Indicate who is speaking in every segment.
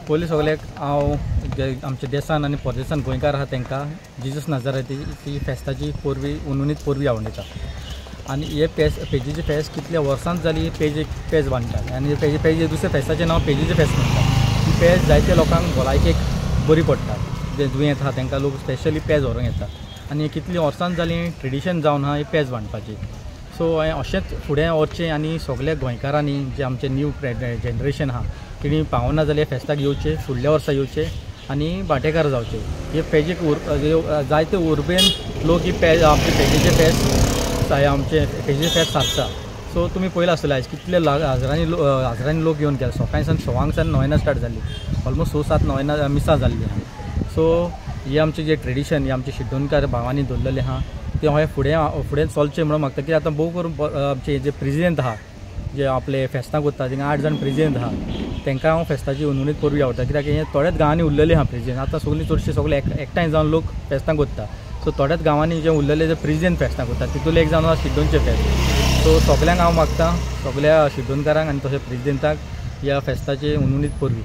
Speaker 1: पयलीं सगळ्याक हांव आमच्या देशान आनी परदेशान गोंयकार आहा तांकां जिजस नाजारेती फेस्ताची उनुनीत पोरवी आवडटा आनी हे पेजीचे फेस्त कितल्या वर्सांत जाली पेज बांदतात आनी पेज दुसऱ्या फेस्ताचें नांव पेजीचे फेस्त म्हणटात. ही पेज जायत्या लोकांक भलायकेक बरी पडटा, जे दुयेंत आहा तांकां लोक स्पेशली पेज व्हरूंक येतात आनी कितलीं वर्सांत जालीं ट्रेडिशन जावन आहा ही पेज बांदपाची. सो हांवें अशेंच फुडें वचचें आनी सगळ्या गोंयकारांनी जे आमचे न्यू जनरेशन आहा तेणी पावना जाल्यार फेस्ताक येवचें, फुडल्या वर्सा येवचें आनी वांटेकार जावचे. हे पेजीक जायते उर्बेन लोक ही आमचे पेजीचे फेस्त आमचे पेजीचे फेस्त सारता. सो तुमी पयला आसतलें आयज कितले हजारांनी लोक येवन गेले. सकाळीं सवांकसान 9 स्टार्ट जाल्ली, ऑलमोस्ट 6-7-9 मिसां जाल्ली आहा. सो हे आमचे जे ट्रेडिशन हे आमचे शिड्डोणकार भावांनी दवरलेलें आहा ते हांवें फुडें चलचें म्हणून मागता. कित्याक आतां भोव करून आमचे जे प्रेजिडेंट आहा जे आपले फेस्ताक वता थिंगा 8 जाण प्रेजिडेंट आहा तांकां हांव फेस्ताची उनुनीत पोरवी आवडटा. कित्याक हे थोड्याच गांवांनी उरलेले आहा प्रेजिडेंट. आतां चडशे सगळे एकठांय जावन लोक फेस्ताक वता. सो थोड्याच गांवांनी जे उरलेले जे प्रेजिडेंट फेस्ताक वता तितूंतले एक जावन आहा शिड्डोनचे फेस्त. सो सगळ्यांक हांव मागता, सगळ्या शिड्डोनकारांक आनी तशें प्रेजिडेंटाक ह्या फेस्ताची उनुनीत पोरवी.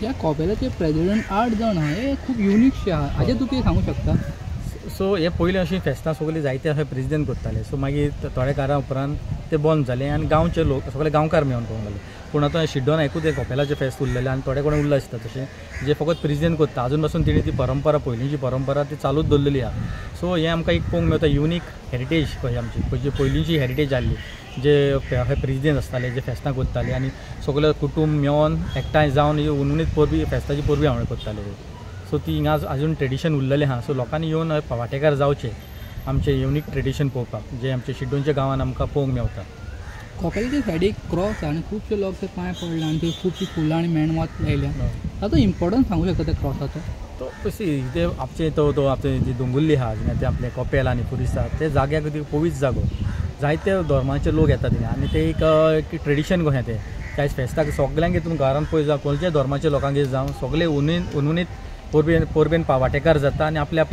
Speaker 2: ह्या कॉपेलाचे प्रेजिडेंट 8 जाण आहा हे खूब युनिकशे आहा, हाजें तूं कितें सांगूं शकता?
Speaker 1: सो हे पयलीं अशीं फेस्तां सगळीं जायते अशे प्रेजिडेंट करताले. सो मागीर थोड्या काळा उपरांत ते बंद जालें आनी गांवचे लोक सगळे गांवकार मेळून करूंक लागले. पूण आतां शिड्डोन एकूच एक कॉपेलाचें फेस्त उरलेलें आनी थोडे कोण उरला दिसता तशें जे फकत प्रेजिडेंट करता. अजून पासून तेणी ती परंपरा पयलींची परंपरा ती चालूच दवरलेली आहा. सो हें आमकां एक पळोवंक मेळटा युनीक हेरिटेज कशी आमची जी पयलींची हेरिटेज आसली, जे प्रेजिडेंट आसताले जे फेस्तां करताले आनी सगळे कुटूंब मेळोन एकठांय जावन ही उनुनीत पोरवी फेस्ताची पोरवी हांवें करताले. सो ती हिंगा आजून ट्रेडिशन उरलेलें आहा. सो लोकांनी येवन वांटेकार जावचें आमचें युनीक ट्रेडिशन पळोवपाक जे आमचे शिड्डोनच्या गांवांत आमकां पळोवंक मेळटा.
Speaker 2: कॉपेलाच्या सायडीक क्रॉस आहा आनी खुबशे लोक ते पांय पडले आनी थंय खुबशीं फुलां आनी मेणवात लायल्या. ताचो इम्पॉर्टन्स सांगूं शकता त्या क्रॉसाचो?
Speaker 1: तो कशी ते आमचे तो आपले जी दोंगुल्ली आहा ते आपले कॉपेल आनी पुरिसा ते जाग्याक पवित्र जागो जायते धर्माचे लोक येतात थिंगा आनी ते एक ट्रेडिशन कशें ते आयज फेस्ताक सगळ्यांक तुमी घरांत पळय जावं खंयच्या धर्माचे लोकांक जावं सगळे उनुनीत पोरबेन पावाटेकार जाता आनी आपल्या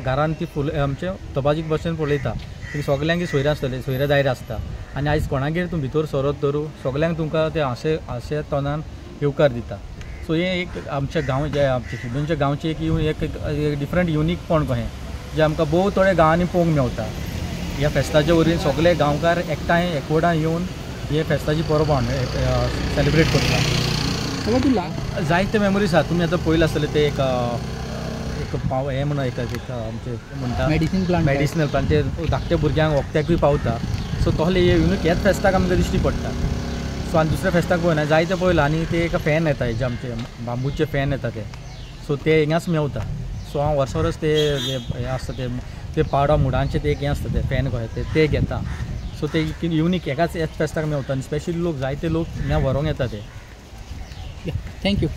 Speaker 1: घरांत ती फूल आमचे तोबाजीक भशेन पळयता. ती सगळ्यांक सोयरे आसतले, सोयरे दायरे आसता आनी आयज कोणागेर तूं भितर सरत धरूं सगळ्यांक तुमकां ते हास्य तोंडान येवकार दिता. सो हें एक आमच्या गांव जे आमचे शिड्डोनच्या गांवचे एक डिफरंट युनीकपण कशें जें आमकां भोव थोड्या गांवांनी पळोवंक मेळटा. ह्या फेस्ताच्या वरवीं सगळे गांवकार एकठांय एकवटान येवन हे फेस्ताची परब सेलिब्रेट करता. जायते मेमरीज आहा. तुमी आतां पळयलें आसतलें ते एक हें म्हणून आमचे म्हणटा मेडिसिनल प्लांट ते धाकट्या भुरग्यांक वखद्याकूय पावता. सो तसले ह्याच फेस्ताक आमकां दिश्टी पडटा. सो आनी दुसऱ्या फेस्ताक पळयना जायते पळयलां आनी ते एक फॅन येता हेजे आमचे बांबूचे फॅन येता ते. सो ते हिंगाच मेवता. सो हांव वर्स वर्स ते हें आसता ते पावडा मुडांचे ते एक हें आसता ते फॅन कशें ते घेता. सो ते युनीक हेच फेस्ताक मेवता आनी स्पेशली लोक जायते लोक हिंगा व्हरूंक येता ते.
Speaker 2: थँक्यू.